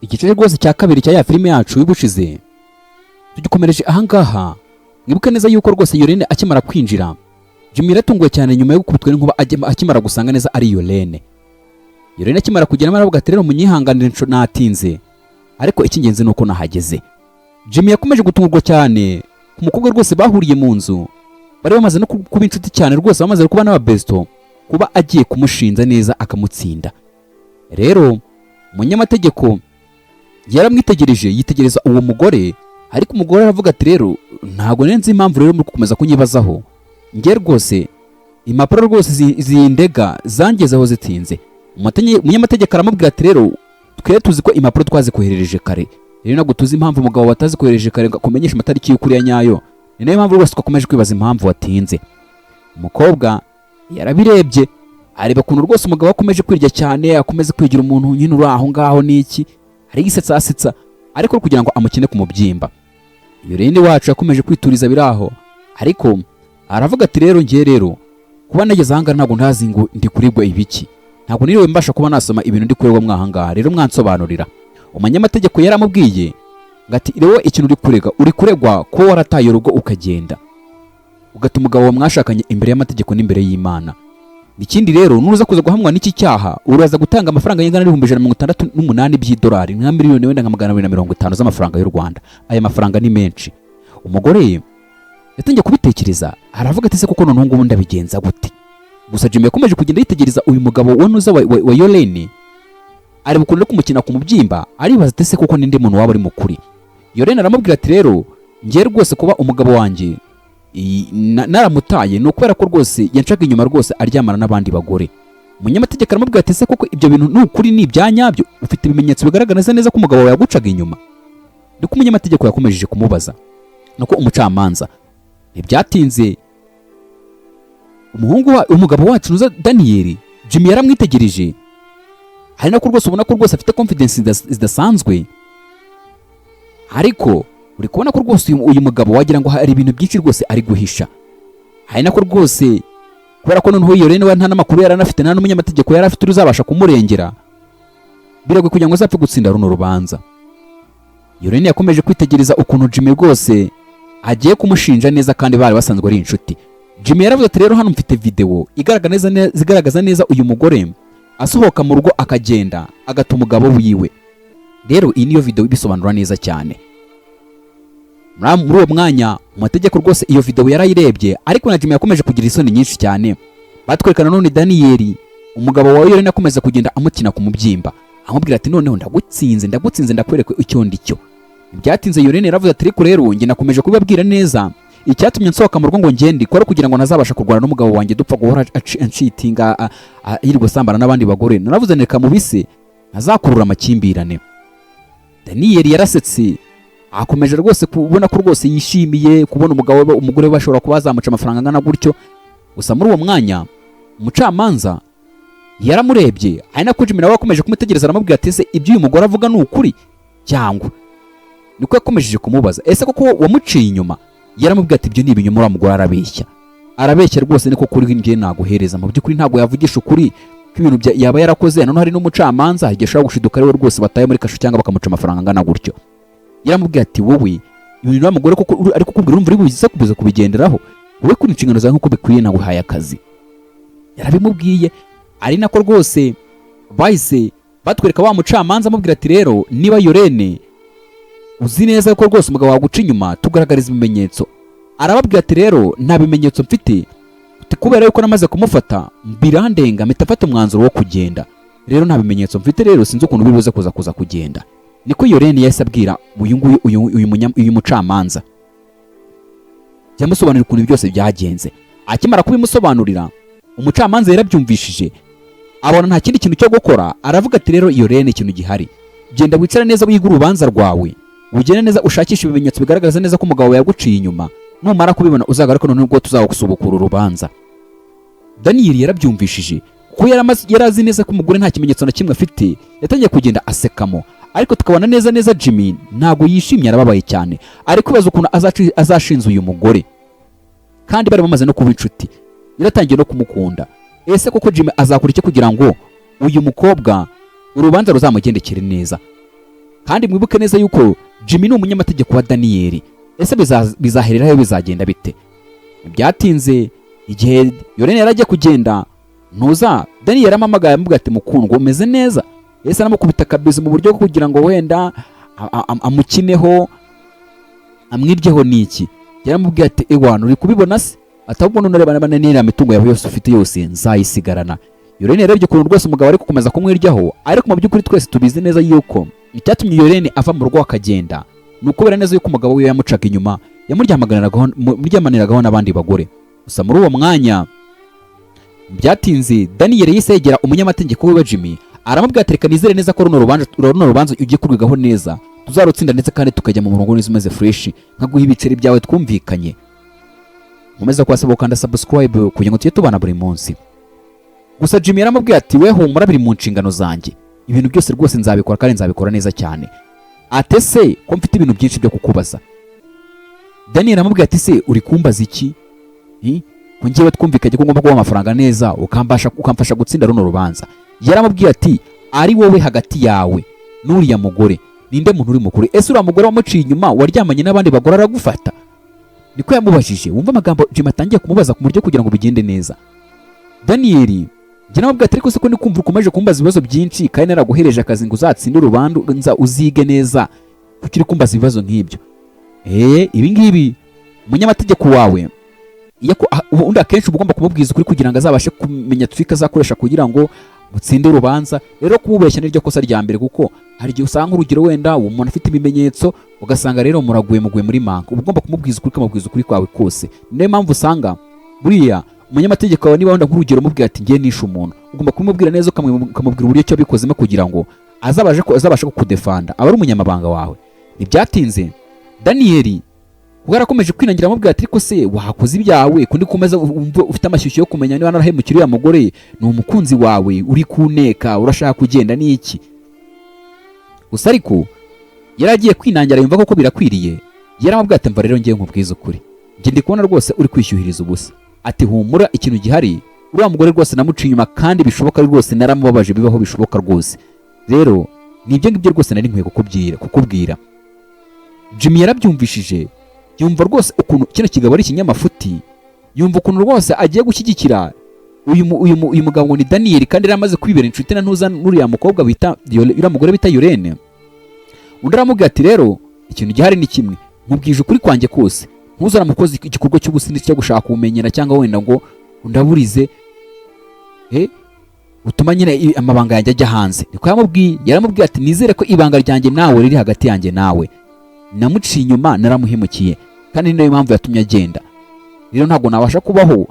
Igice rwose cya kabiri cya ya filime yacu y'ubushize tugikomereje ahangaha. Mwibuke neza yuko rwose Yolene akimara kwinjira, Jimmy yaratunguwe cyane nyuma yo gukubitwa n'inkuba akimara gusanga neza ari Yolene. Yolene akimara kugera aravuga ati rero munyihanganire natinze, ariko icy'ingenzi nuko nahageze. Jimmy yakomeje gutungurwa cyane ku mukobwa rwose bahuriye mu nzu, bari bamaze no kuba inshuti cyane rwose, bamaze kuba n'ababesto, kuba agiye kumushinja neza akamutsinda. Rero umunyamategeko yaramwitegereje, yitegereza uwo mugore, ariko umugore aravuga ati rero ntago nenze impamvu rero muri gukomeza kunyibazaho, ngiye rwose impapuro rwose zindega zangezeho zitinze. Umunyamategeko aramubwira ati rero twe tuzi ko impapuro twazikoherereje kare, rero ntabwo tuzi impamvu umugabo watazikoherereje kare kumenyesha amatariki y'ukuri ya nyayo, ni nayo mpamvu rwose twakomeje kwibaza impamvu watinze. Umukobwa yarabirebye areba kuntu rwose umugabo akomeje kwirya cyane, akomeze kwigira umuntu nyine uri aho ngaho n'iki, ari gisetsa ariko kugira ngo amukine ku mubyimba. Yolene wacu yakomeje kwituriza biraho, ariko aravuga ati rero ngiye rero kuba nageze ahanga ntabwo ntazi ngo ndi kuribwa ibiki, ntabwo niriwe mbasha kuba nasoma ibintu ndi kurerwa mwahanga, rero mwansobanurira. Umunyamategeko yaramubwiye ngati rero ikintu uri kuregwa ko warataye urugo ukagenda ugata umugabo wa mwashakanye imbere y'amategeko n'imbere y'Imana. Ikindi rero nuza kuza guhamwa n'iki cyaha uraza gutanga amafaranga y'ingana $168 by'idolari, nka miliyoni wenda nka 250 z'amafaranga y'u Rwanda. Aya mafaranga ni menshi. Umugore yatangiye kubitekereza, aravuga ati se kuko none ngo ndabigenza gute. Gusa Jimmy yakomeje kugenda yitegereza uyu mugabo wonuza wa Yolene, ari bukunda kumukina ku mubyimba, aribaza ati se kuko ninde muntu waba ari mukuri. Yolene aramubwira ati rero ngiye rwose kuba umugabo wanjye naramutaye no kubera ko rwose yancaga inyuma rwose aryamana n'abandi bagore. Umunyamategeko aramubwira ati se koko ibyo bintu n'ukuri ni ibyanyabyo, ufite ibimenyetso bigaragaza neza ko umugabo wawe yagucaga inyuma? Niko umunyamategeko yakomeje kumubaza. Nuko umucamanza ntibyatinze umugabo wacu nuza Daniel, Jimmy yaramwitegereje, hari nako rwose ubona ko rwose afite confidence zidasanzwe, ariko uri kubona ko rwose uyu mugabo wagira ngo hari ibintu byinshi rwose ari guhisha. Hari nako rwose kubera ko noneho Yolene we nta namakuru yaranafite, nta n'umunyamategeko yarafite uzabasha kumurengera, biragwe kugira ngo azapfe gutsinda runo rubanza. Yolene yakomeje kwitegereza ukuntu Jimmy rwose agiye kumushinja neza kandi bari basanzwe ari inshuti. Jimmy yaravuze ati rero hano mfite video zigaragaza neza uyu mugore asohoka mu rugo akagenda agata umugabo wiwe. Rero iyi niyo video ibisobanura neza cyane. Muri uwo mwanya amategeko rwose iyo video yarayirebye, ariko na Jimmy yakomeje kugira isoni nyinshi cyane. Batwerekana none Daniel umugabo wa Yolene akomeza kugenda amukina ku mubyimba, amubwira ati noneho ndagutsinze ndakwereka icyo ndicyo. Byatinze Yolene yaravuze ati rero nge nakomeje kubabwira neza icyatumye nsohoka mu rugo ngo ngende ko kugira ngo nazabasha kurwana n'umugabo wanjye dupfa guhora ancitinga yirirwa sambana n'abandi bagore. Naravuze neka mubise ntazakurura amakimbirane. Daniel yarasetse, akomeje rwose kubona ko rwose yishimiye kubona umugore we bashobora kuba bazamuca amafaranga angana gutyo. Gusa muri uwo mwanya umucamanza yaramurebye, ari nako Jimmy nawe akomeje kumutegereza, aramubwira ati ese ibyo uyu mugore avuga ni ukuri cyangwa? Niko yakomeje kumubaza ese koko wamuciye inyuma? Yaramubwira ati ibyo ni ibinyoma, uriya mugore arabeshya rwose, niko kuri ngiye naguhereza mu by'ukuri ntabwo yavugisha ukuri kw'ibintu yaba yarakoze. None hari n'umucamanza igishaka gushiduka rero rwose bataye muri kasho cyangwa bakamuca amafaranga angana gutyo. Yaramubwira ati wowe ibintu wa mugore koko ariko kubwira urumva uri buziza kubuza kubigenderaho, wowe kuri inshingano zawe nkuko bikwiye naguhaye akazi. Yarabimubwiye, ari nako rwose bahise batwereka wa mucamanza amubwira ati rero niba Yolene uzi neza ko rwose umugabo waguca inyuma tugaragariza ibimenyetso. Arababwira ati rero nta bimenyetso mfite, kubera yuko namaze kumufata birandenga mpita mfata umwanzuro wo kugenda, rero nta bimenyetso mfite, rero sinzi ukuntu bibuze kuza kugenda. Niko Yolene yahise abwira uyu mucamanza, yamusobanurira ukuntu byose byagenze. Akimara kubimusobanurira umucamanza yarabyumvishije, abona nta kindi kintu cyo gukora. Aravuga ati rero Yolene ikintu gihari, genda wicare neza wiga urubanza rwawe, ugende neza ushakisha ibimenyetso bigaragaza neza ko umugabo yaguciye inyuma, numara kubibona uzagaruka none ubwo tuzagusubukura urubanza. Daniel yarabyumvishije kuko yarazi neza ko umugore nta kimenyetso na kimwe afite, yatangiye kugenda asekamo. Ariko tukabona neza Jimmy ntago yishimye, arababaye cyane, ari kwibaza ukuntu azashinza uyu mugore kandi bari bamaze no kuba inshuti, yaratangiye no kumukunda. Ese koko Jimmy azakora iki kugira ngo uyu mukobwa urubanza ruzamugendekere neza? kandi mwibuke neza yuko Jimmy ni umunyamategeko wa Daniel. Ese bizahereraho bizagenda bite? Byatinze igihe Yorene yarajya kugenda, ntuza Daniel yaramamagaye amubwira ati mukundwa umeze neza. Ese aramukubita kabisa mu buryo kugira ngo wenda amukineho amwiryeho niki. Yaramubwiye ati ewana uri kubibona se? Atabwo none urebana n'iriya mitungo yawe yose ufite yose nzayisigarana. Yorene yarebye ukuntu rwose umugabo ari gukomeza kumwiryaho, ariko mu by'ukuri twese tubizi neza yuko icyatumye Yorene ava mu rugo akagenda ni ukubera neza yuko umugabo we yamucaga inyuma, yamuryamaniragaho n'abandi bagore. Gusa muri uwo mwanya byatinze Daniel yahise yegera umunyamategeko we Jimmy, aramubwira ati reka nizere neza ko runo rubanza ugiye kurwigaho neza, tuzarutsinda ndetse kandi tukajya mu murongo neza umeze fresh, nkaguha ibiceri byawe twumvikanye. Nkomeza kwasaba ukanda subscribe kugira ngo tujye tubana buri munsi. Gusa Jimmy yaramubwiye ati we humura biri mu nshingano zanjye, ibintu byose rwose nzabikora kandi nzabikora neza cyane. Ate se ko mfite ibintu byinshi byo kukubaza. Daniel aramubwiye ati se uri kumbaza iki? Ko ngiye twumvikanye ko ngomba kuba amafaranga neza ukamfasha gutsinda runo rubanza. Yaramubwiye ati ari wowe hagati yawe n'uriya mugore ninde muntu uri mukuru? Ese uriya mugore wamuciye inyuma waryamanye n'abandi bagore aragufata? Niko yamubajije. Wumva amagambo Jimmy atangiye kumubaza ku buryo kugira ngo bigende neza. Daniel njye namubwiye ati ariko se ko nikumva ukomeje kumbaza ibibazo byinshi kandi naraguhereje akazi ngo uzatsinde urubanza uzige neza, kuki uri kumbaza ibibazo nk'ibyo? Ibi ngibi umunyamategeko wawe ubundi akenshi ugomba kumubwiza ukuri kugira ngo azabashe kumenya trika azakoresha kugira ngo mutsinde urubanza. Rero kumubeshya niryo kosa rya mbere, kuko hari igihe usanga urugero wenda umuntu afite ibimenyetso ugasanga rero muguye muri manka. Uba ugomba kumubwiza ukuri, ukamubwiza ukuri kwawe kose. Niyo mpamvu usanga buriya umunyamategeko wawe niba wenda nk'urugero umubwira ati ngiye nishe umuntu, ugomba kumubwira neza ukamubwira uburyo cyo bikozemo kugira ngo azabashe kukudefanda, aba ari umunyamabanga wawe. Ntibyatinze Daniel bwarakomeje kwinangira amubwira ati ariko se wakoze ibyawe kundi kumeza ufite amashyushyu yo kumenya niba narahemukira ya mugore ni umukunzi wawe uri kuneka urashaka kugenda n'iki. Gusa ariko yaragiye kwinangira yumva ko birakwiriye. Yaramubwira ati mva rero ngiye nkubwiza ukuri, ngiye ndi kubona rwose uri kwishyuhiriza ubusa. Ati humura ikintu gihari, uriya mugore rwose namuciye inyuma kandi bishoboka rwose naramubabaje bibaho bishoboka rwose. Rero nibyo ngibyo rwose nari nkwiye kukubwira. Jimmy yarabyumvishije, yumva rwose ukuntu kino kigabo ari ikinyamafuti, yumva ukuntu rwose agiye gushyigikira uyu mugabo ngo ni Daniel kandi yaramaze kwibera inshuti na ntuza n'uriya mukobwa uriya mugore bita Yorene. Undi aramubwira ati rero ikintu gihari ni kimwe, nkubwije ukuri kwanjye kose, ntuzaramukoze igikorwa cy'ubusindi cyo gushaka kumenyera cyangwa wenda ngo ndaburize utuma nyine amabanga yanjye ajya hanze. Niko yaramubwiye ati nizere ko ibanga ryanjye nawe riri hagati yanjye nawe, namuciye inyuma naramuhemukiye kandi niyo mpamvu yatumye agenda. Rero ntabwo nabasha kubaho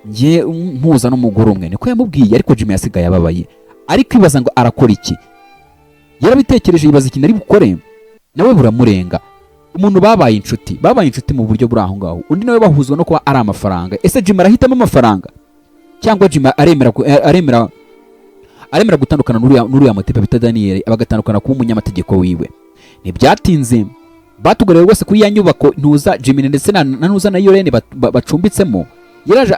ngiye mpuza n'umugore umwe. Niko yamubwiye, ariko Jimmy yasigaye ababaye, ariko ibaza ngo arakora iki. Yarabitekereje yibaza ikintu ari bukore, nawe buramurenga. Umuntu babaye inshuti mu buryo buri aho ngaho, undi nawe bahuzwa no kuba ari amafaranga. Ese Jimmy arahitamo amafaranga cyangwa Jimmy aremera gutandukana n'uriya mutepe bita Daniel abagatandukana kuba umunyamategeko wiwe? Ntibyatinze batugarira rwose kuri ya nyubako ntuza Jimmy ndetse na ntuza na Yorene bacumbitsemo. Yaraje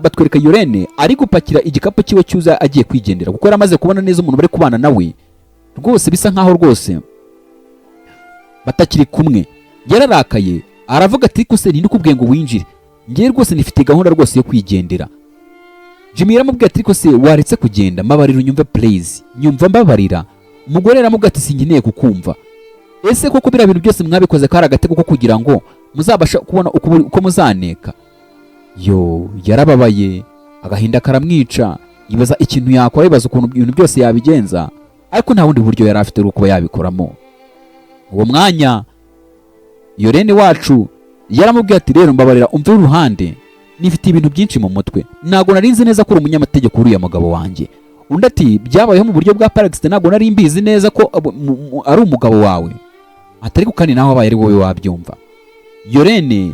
batwereka Yorene ari gupakira igikapu kiwe cyuza agiye kwigendera, kuko yaramaze kubona neza umuntu bari kubana nawe rwose bisa nkaho rwose batakiri kumwe. Yararakaye aravuga ati ko se ninde ukubwiye ngo winjire, ngiye rwose nifite gahunda rwose yo kwigendera. Jimmy yaramubwiye ati ko se waretse kugenda, mbabarira unyumve please, nyumva mbabarira. Umugore yaramubwiye ati singeneye kukumva. Ese koko bira bintu byose mwabikoze kari agatego ko kugira ngo muzabasha kubona uko muzaneka? Yarababaye, agahinda karamwica, yibaza ikintu yakora, yibaza ukuntu ibintu byose yabigenza, ariko nta wundi buryo yari afite uko yabikoramo. Uwo mwanya Yorene wacu yaramubwiye ati rero mbabarira umve uruhande, nifite ibintu byinshi mu mutwe, ntago narinzi neza ko uri umunyamategeko uriya mugabo wanjye. Undi ati byabayeho mu buryo bwa Paraxte, ntago nari mbizi neza ko ari umugabo wawe. Atari kandi naho abaye ari wowe wabyumva. Yorene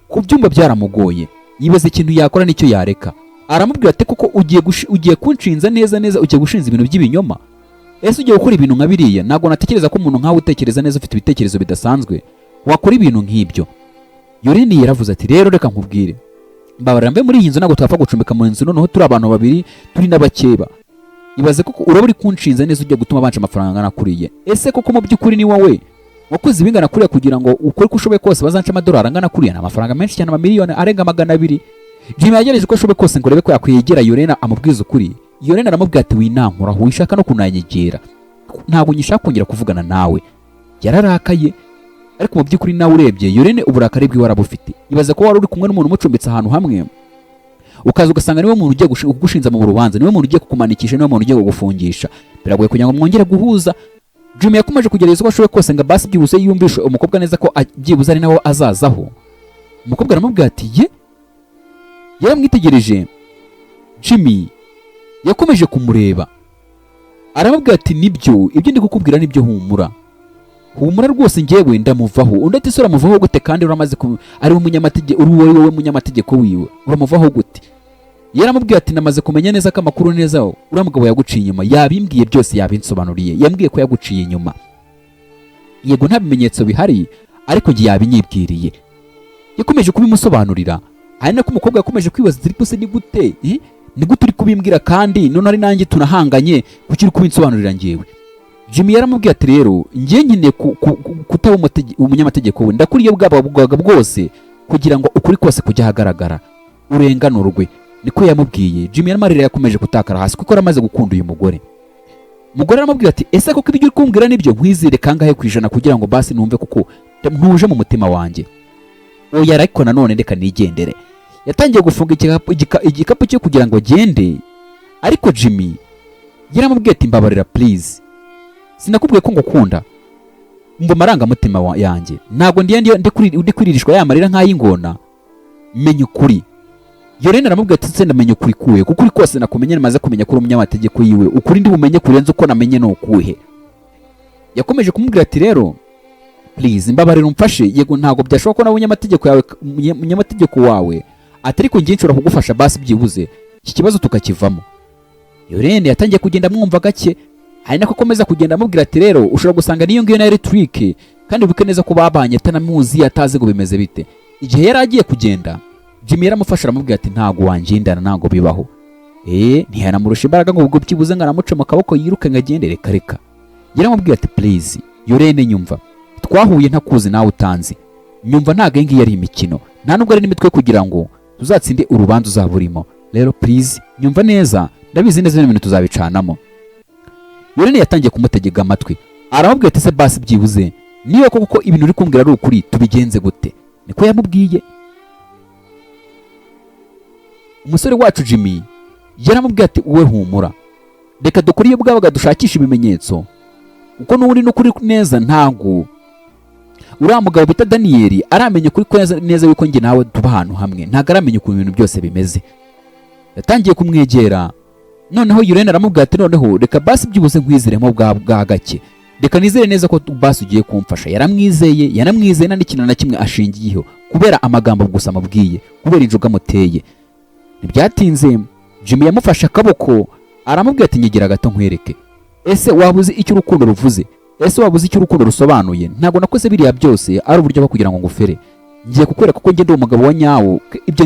kubyumva byaramugoye, yibaza ikintu yakora nicyo yareka. Aramubwira ati koko ugiye kunshinza neza ugiye gushinza ibintu by'ibinyoma? Ese ugiye gukora ibintu nka biriya? Ntago natekereza ko umuntu nkawe utekereza neza ufite ibitekerezo bidasanzwe wakora ibintu nk'ibyo. Yorene yaravuze ati rero reka nkubwire, mbabarira mbe muri iyi nzu, ntago twapfa gucumbika mu nzu noneho turi abantu babiri turi n'abakeba. ibaze koko uraba uri kunshinza neza ujya gutuma banca amafaranga angana kuriye. Ese koko mu by'ukuri ni wowe wakoze ibingana kuriya kugira ngo ukore ko ushoboye kose bazanca amadolari angana kuriya? Ni amafaranga menshi cyane, amamiliyoni arenga 200. Jimmy yagerageje ko ashoboye kose ngo rebe ko yakwegera Yorena amubwiza ukuri. Yorena aramubwira ati winankura aho wishaka no kunanyegera, ntabwo nyishaka kongera kuvugana nawe. Yararakaye, ariko mu by'ukuri nawe urebye Yorene uburakari bwe warabufite. Ibaze ko wari uri kumwe n'umuntu umucumbitse ahantu hamwe, ukaza ugasanga niwe muntu ugiye kugushinza mu rubanza, niwe muntu ugiye kukumanikisha, niwe muntu ugiye kugufungisha. Biragoye kugira ngo mwongere guhuza. Jimmy yakomeje kugerageza uko ashoboye kose ngo basi byibuse yumvishe umukobwa neza ko byibuze ari nawe azazaho. Umukobwa aramubwira ati ye. Yaramwitegereje. Jimmy yakomeje kumureba, aramubwira ati nibyo, ibyo ndi kukubwira nibyo, humura rwose njyewe ndamuvaho. Undi ati sura muvaho gute kandi uramaze ari umunyamategeko, uri wowe munyamategeko wiwe, uramuvaho gute? Yaramubwiye ati namaze kumenya neza ko amakuru neza uriya mugabo yaguciye inyuma, yabimbwiye byose, yabinsobanuriye, yambwiye ko yaguciye inyuma. Yego nta bimenyetso bihari, ariko ngiye yabinyibwiriye. Yakomeje kubimusobanurira, hari nako umukobwa yakomeje kwibaza ati se ni gute uri kubimbwira kandi none ari nanjye tunahanganye, kuki uri kubinsobanurira njyewe? Jimmy yaramubwiye ati rero njye nkeneye kutaba umunyamategeko we, ndakuriye bwabaga bwose kugira ngo ukuri kose kujya ahagaragara, urenganurwe. Niko yamubwiye. Jimmy yaramarira, yakomeje gutakara hasi kuko aramaze gukunda uyu mugore. Umugore aramubwira ati ese koko ibyo uri kumbwira nibyo? Nkwizere kangahe ku ijana kugira ngo basi numve kuko ntuje mu mutima wanjye? Oya, ariko nanone reka nigendere. Yatangiye gufunga igikapu cyo kugira ngo agende, ariko Jimmy yaramubwiye ati mbabarira please, sinakubwiye ko ngukunda, mba marangamutima yanjye, ntabwo ndi kwiririshwa yamarira nk'ay'ingona, menya ukuri. Yorena aramubwira ati se ndamenye ukuri kuwe, kuko uri kose nakumenye, namaze kumenya ko uri umunyamategeko yiwe, ukuri ndi bumenye kurenza uko namenye no kuhe. Yakomeje kumubwira ati rero please mbabarira umfashe. Yego ntabwo byashoboka ko nawe umunyamategeko wawe, atari ko ngiye nshobora kugufasha basi byibuze iki kibazo tukakivamo. Yorene yatangiye kugenda mwumva gake, hari nako akomeza kugenda amubwira ati rero ushobora gusanga niyo ngiyo na Electric kandi ubuke neza ko babanye atanamuzi, atazi ngo bimeze bite. Igihe yari agiye kugenda, Jimmy yaramufasha aramubwira ati ntago wanjindana, ntago bibaho. Ntiyanamurusha imbaraga ngo ubwo byibuze ngo aramuce mu kaboko yiruke ngo agende, reka. Yaramubwira ati please Yorene nyumva, twahuye ntakuzi nawe utanzi, nyumva ntago ngiye ari imikino, nta nubwo ari n'imitwe kugira ngo tuzatsinde urubanza uzaburimo. Rero please nyumva neza, ndabizi neza n'ibintu tuzabicanamo. Yorene yatangiye kumutegeka amatwi, aramubwira ati se basi byibuze niyo koko ibintu uri kumbwira ari ukuri, tubigenze gute? Niko yamubwiye. Umusore wacu Jimmy yaramubwiye ati uwe humura, reka dukuriye bwabaga dushakisha ibimenyetso, uko n'uri no kuri neza ntago uriya mugabo bita Daniel aramenye kuri neza yuko njye nawe tuba ahantu hamwe, ntago aramenye ukuntu ibintu byose bimeze. Yatangiye kumwegera, noneho Yorene aramubwira ati noneho reka basi byibuze nkwiziremo bwa gake, reka nizere neza ko basi ugiye kumfasha. Yaramwizeye nta n'ikintu na kimwe ashingiyeho, kubera amagambo gusa amubwiye, kubera injuga amuteye. Ntibyatinze Jimmy yamufashe akaboko, aramubwira ati nyegera gato nkwereke. Ese wabuze icyo urukundo ruvuze? Ese wabuze icyo urukundo rusobanuye? Ntabwo nakoze biriya byose ari uburyo bwo kugira ngo ngufere, ngiye kukwereka ko ngende umugabo wa nyawo, ibyo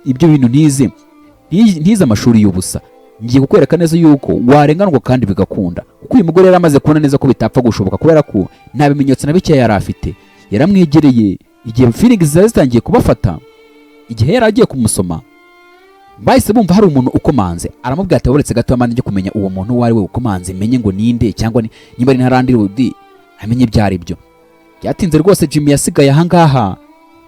ibyo bintu ntize amashuri y'ubusa. Ngiye kukwereka neza yuko warenganwa kandi bigakunda, kuko uyu mugore yaramaze kubona neza ko bitapfa gushoboka, kubera ko nta bimenyetso na bike yari afite. Yaramwegereye, igihe feelings zitangiye kubafata, igihe yari agiye kumusoma, bahise bumva hari umuntu ukomanze. Aramubwira ati uretse gato amande kumenya uwo muntu uwo ari we ukomanze, menye ngo ninde cyangwa niba ari ntarandi rudi, amenye ibyari byo. Byatinze rwose Jimmy yasigaye ahangaha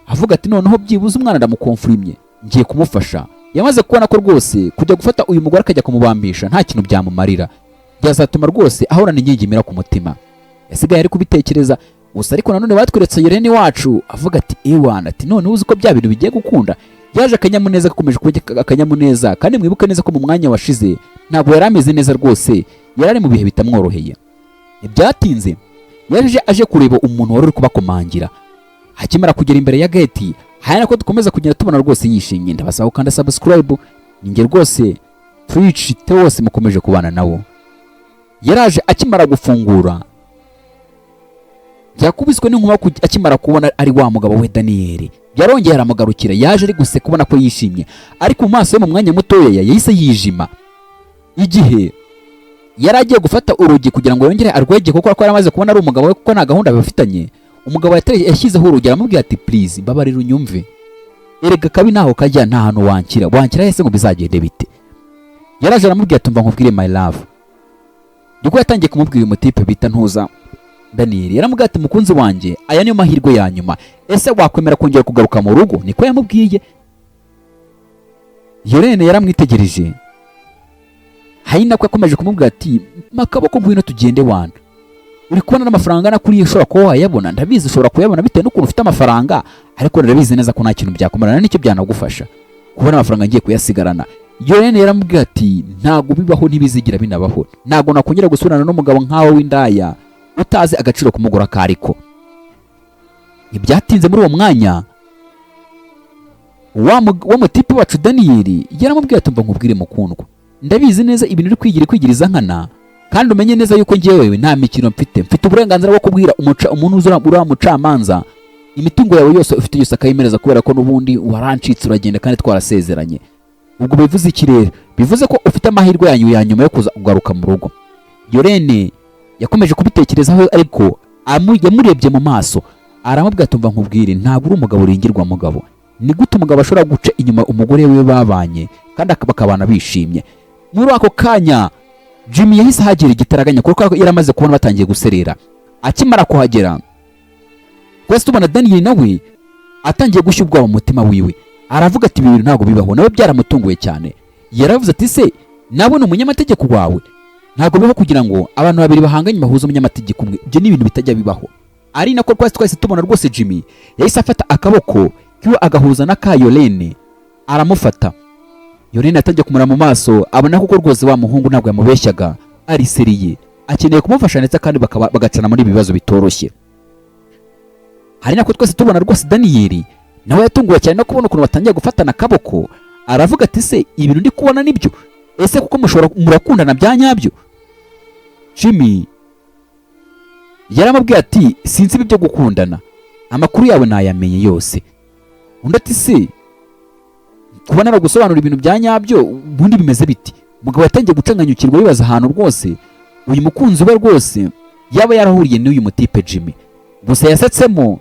avuga ati noneho byibuze umwana ndamukonfirmye, ngiye kumufasha. Yamaze kubona ko rwose kujya gufata uyu mugore akajya kumubambisha nta kintu byamumarira, byazatuma rwose ahorana inyingimira ku mutima. Yasigaye ari kubitekereza gusa, ariko nanone batweretse Yorene wacu avuga ati ewana, ati none uzi ko bya bintu bigiye gukunda. Yaje akanyamuneza, gakomeje kuba akanyamuneza, kandi mwibuke neza ko mu mwanya washize ntabwo yari ameze neza rwose, yari ari mu bihe bitamworoheye. Byatinze yaje aje kureba umuntu wari uri kubakomangira. Akimara kugera imbere ya gate, hari nako dukomeza kugenda tubona rwose yishimye. Ndabasaba kandi subscribe, ninge rwose Twitch Teos mukomeje kubana nawo. Yaraje akimara gufungura, yakubiswe n'inkuba akimara kubona ari wa mugabo we Daniel. Yarongeye aramugarukira, yaje ari guseka kubona ko yishimye, ariko mu maso ye mu mwanya mutoya yahise yijima. Igihe yari agiye gufata urugi kugira ngo yongere arwege kuko yari amaze kubona ari umugabo we kuko nta gahunda bafitanye. Umugabo yashyizeho urugi aramubwira ati please mbabarira unyumve, erega kabi naho kajya nta hantu wankira hese ngo bizagende bite. Yaraje aramubwira ati mva nkubwire my love. Niko yatangiye kumubwira umutipe bita Ntuza Daniel. Yaramubwira ati mukunzi wanjye, aya niyo mahirwe ya nyuma, ese wakwemera kongera kugaruka mu rugo? Niko yamubwiye. Yorene yaramwitegereje, hari nako yakomeje kumubwira ati makaboko ngwino tugende wana, uri kubona n'amafaranga nakuriye ushobora kuba wayabona, ndabizi ushobora kuyabona bitewe n'ukuntu ufite amafaranga, ariko ndabizi neza ko nta kintu byakumarana n'icyo byanagufasha kubona amafaranga ngiye kuyasigarana. Yorene yaramubwira ati ntago bibaho, ntibizigira binabaho, ntago nakongera gusubirana n'umugabo nkawe w'indaya utazi agaciro kumugura kariko. Ibyatinze muri uwo mwanya wa mutipe wacu Daniel yaramubwira ati mva nkubwire mukundwa, ndabizi neza ibintu uri kwigiriza nkana, kandi umenye neza yuko ngewe nta mikino mfite uburenganzira bwo kubwira umuntu uri mucamanza imitungo yawe yose ufite yose akayimereza, kubera ko n'ubundi warancitse uragenda kandi twarasezeranye. Ubwo bivuze iki rero? Bivuze ko ufite amahirwe yanyu ya nyuma yo kuza kugaruka mu rugo. Yorene yakomeje kubitekerezaho, ariko yamurebye mu maso aramubwira ati mva nkubwire, ntabwo uri umugabo uringirwa mugabo. Ni gute umugabo ashobora guca inyuma umugore we babanye kandi bakabana bishimye? Muri ako kanya Jimmy yahise hagera igitaraganya kuko yaramaze kubona batangiye guserera. Akimara kuhagera twese tubona Daniel nawe atangiye gushya ubwoba mu mutima wiwe, aravuga ati ibi bintu ntabwo bibaho. Nawe byaramutunguye cyane, yaravuze ati se nabona umunyamategeko wawe? Ntabwo bibaho kugira ngo abantu babiri bahanganye bahuze umunyamategeko umwe, ibyo ni ibintu bitajya bibaho. Ari nako twese tubona rwose Jimmy yahise afata akaboko kiwe agahuza na ka Yorene aramufata. Yorene atangiye kumura mu maso, abona ko rwose wa muhungu ntabwo yamubeshyaga, ari seriye, akeneye kumufasha ndetse kandi bagacana muri ibibazo bitoroshye. Hari nako twese tubona rwose Daniel nawe yatunguwe cyane no kubona ukuntu batangiye gufatana akaboko, aravuga ati se ibintu ndi kubona nibyo? Ese kuko murakundana bya nyabyo? Jimmy yaramubwiye ati sinzi ibi byo gukundana, amakuru yawe nayamenye yose. Undi ati se kubona no gusobanura ibintu bya nyabyo ubundi bimeze biti? Umugabo yatangiye gucanganyukirwa bibaza ahantu rwose uyu mukunzi we rwose yaba yarahuriye n'uyu mutipe Jimmy. Gusa yasetsemo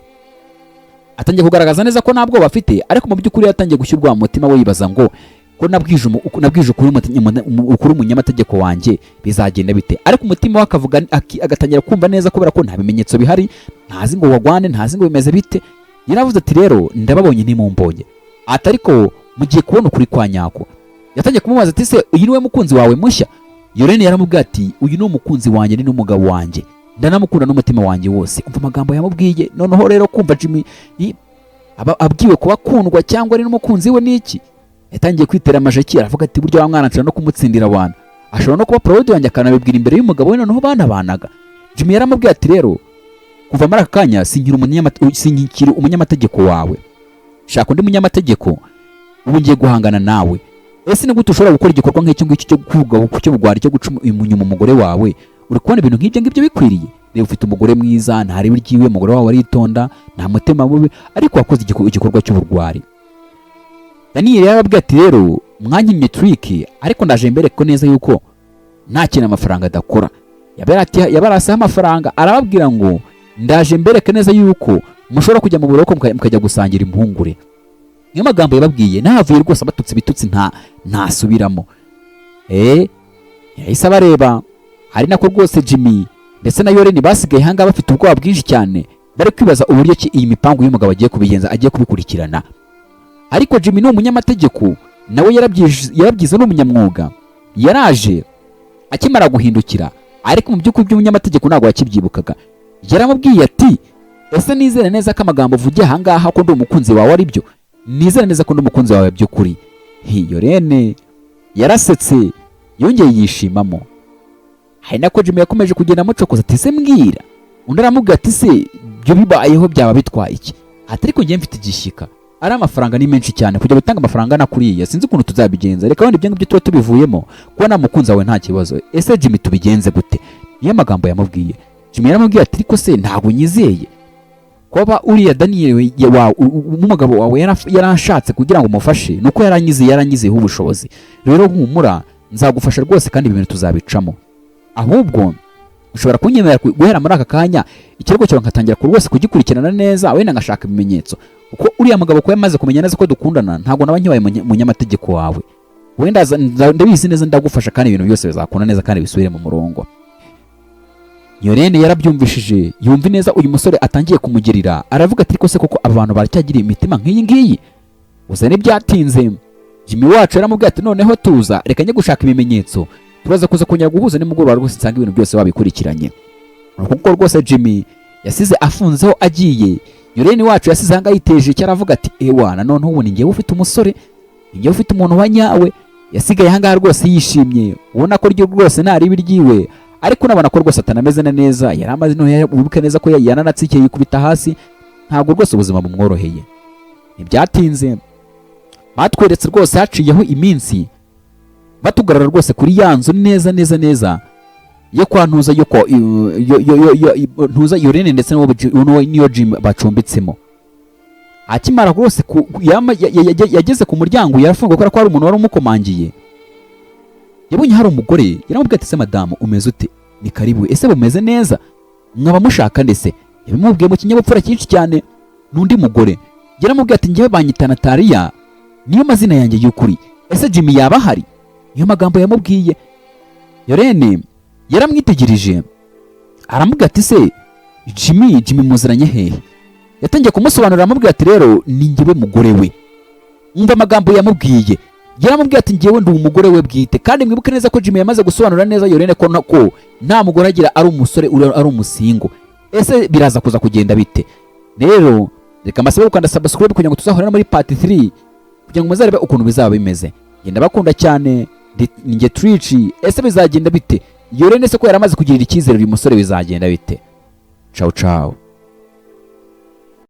atangiye kugaragaza neza ko ntabwo bafite, ariko mu by'ukuri yatangiye gushyirwa mu mutima we yibaza ngo ko nabwije ukuri umunyamategeko wanjye bizagenda bite. Ariko umutima we akavuga agatangira kumva neza kubera ko nta bimenyetso bihari, ntazi ngo wagwane, ntazi ngo bimeze bite. Yaravuze ati rero ndababonye ntimumbonye, atariko mugiye kubona ukuri kwa nyako. Yatangiye kumubaza ati se uyu niwe mukunzi wawe mushya? Yorene yaramubwiye ati uyu ni umukunzi wanjye, ni n'umugabo wanjye, ndanamukunda n'umutima wanjye wose. Umva amagambo yamubwiye. Noneho rero kumva Jimmy abwiwe kuba akundwa cyangwa ari n'umukunzi we niki, yatangiye kwitera amajeki, aravuga ati buryo wa mwana nshobora no kumutsindira abantu, ashobora no kuba proud wanjye akanabibwira imbere y'umugabo we, noneho banabanaga. Jimmy yaramubwiye ati rero kuva muri aka kanya sinkiri umunyamategeko wawe, shaka undi munyamategeko, ubu ngiye guhangana nawe. Ese ni gute ushobora gukora igikorwa nk'icyo ngicyo cyo kuvuga ku cyo bugwari cyo guca inyuma umugore wawe? Uri kubona ibintu nk'ibyo ngibyo bikwiriye? Reba ufite umugore mwiza, ntari biryiwe, umugore wawe aritonda, nta mutima mubi, ariko wakoze igikorwa cy'uburwari. Daniel yarababwiye ati rero mwanyimye trick, ariko ndaje mbere ko neza yuko nta kintu amafaranga adakora. Yabarasa amafaranga, arababwira ngo ndaje mbereke neza yuko mushobora kujya mu buroko mukajya gusangira impungure. Niyo magambo yababwiye, nahavuye rwose abatutsi bitutsi ntasubiramo. Yahise abareba. Hari nako rwose Jimmy ndetse na Yorene basigaye hanga bafite ubwoba bwinshi cyane, bari kwibaza uburyo ki iyi mipango y'umugabo agiye kubigenza, agiye kubikurikirana. Ariko Jimmy ni umunyamategeko, nawe yarabyize n'umunyamwuga. Yaraje akimara guhindukira, ariko mu by'ukuri by'umunyamategeko ntabwo yakibyibukaga. Yaramubwiye ati ese nizere neza ko amagambo uvugiye ahangaha ko ndi umukunzi wawe ari byo? Nizere neza ko ndi umukunzi wawe by'ukuri? Yorene yarasetse yongeye yishimamo. Hari nako Jimmy yakomeje kugenda amucokoza ati se mbwira. Undi aramubwira ati se byo bibayeho byaba bitwaye iki? Ariko ngiye mfite igishyika, ari amafaranga ni menshi cyane kujya gutanga amafaranga nakuriya, sinzi ukuntu tuzabigenza. Reka wenda ibyo ngibyo tuba tubivuyemo kuba nta mukunzi wawe nta kibazo. Ese Jimmy tubigenze gute? Niyo magambo yamubwiye. Jimmy yaramubwiye ati ariko se ntabwo nyizeye kuba uriya Daniel umugabo wawe yarashatse kugira ngo umufashe, nuko yaranyizeho ubushobozi. Rero humura, nzagufasha rwose kandi ibintu tuzabicamo. ahubwo ushobora kunyemerera guhera muri aka kanya ikirego cyawe nkatangira ku rwose kugikurikirana neza, wenda ngashaka ibimenyetso, kuko uriya mugabo ko yamaze kumenya neza ko dukundana ntabwo naba nkibaye munyamategeko wawe, wenda ndabizi neza ndagufasha kandi ibintu byose bizakunda neza kandi bisubire mu murongo. Yorene yarabyumvishije yumva neza uyu musore atangiye kumugirira, aravuga ati ariko se koko aba bantu baracyagiriye imitima nk'iyi ngiyi? Gusa ntibyatinze Jimmy wacu yaramubwiye ati noneho tuza reka njye gushaka ibimenyetso, turaza kuza kongera guhuza nimugoroba rwose nsanga ibintu byose wabikurikiranye. Kuko rwose Jimmy yasize afunzeho agiye, Yorene wacu yasize hanga yiteje icyo aravuga ati ewana noneho ubu ninjye ufite umusore, ninjye ufite umuntu wa nyawe. Yasigaye hanga rwose yishimye, ubona ko ryo rwose nta ribi ryiwe, ariko unabona ko rwose atanameze neza, yari amaze no wibuke neza ko yananatsikiye yikubita hasi, ntabwo rwose ubuzima bumworoheye. Ntibyatinze batweretse rwose haciyeho iminsi batugarara rwose kuri ya nzu neza yo kwa Ntuza yo kwa Ntuza Yorene ndetse n'iyo Jimmy bacumbitsemo. Akimara rwose yageze ku muryango yarafunga kubera ko hari umuntu wari umukomangiye, yabonye hari umugore, yaramubwiye ati se madamu umeze ute? Ni karibu, ese bumeze neza? Mwaba mushaka ndetse? Yabimubwiye mu kinyabupfura cyinshi cyane. N'undi mugore yaramubwiye ati njyewe banyita Nataliya, niyo mazina yanjye y'ukuri, ese Jimmy yaba ahari? Niyo magambo yamubwiye. Yorene yaramwitegereje aramubwira ati se Jimmy muziranye hehe? Yatangiye kumusobanurira amubwira ati rero ni njyewe mugore we. Umva amagambo yamubwiye, yaramubwiye ati njyewe ndi umugore we bwite, kandi mwibuke neza ko Jimmy yamaze gusobanura neza Yorene ko nta mugore agira ari umusore ari umusingo. Ese biraza kuza kugenda bite? Rero reka mbasabe gukanda subscribe kugira ngo tuzahorane muri part 3 kugira ngo muzarebe ukuntu bizaba bimeze. Genda bakunda cyane ninjye Twitch. Ese bizagenda bite? Yorene se ko yaramaze kugirira icyizere uyu musore bizagenda bite? Ciao ciao.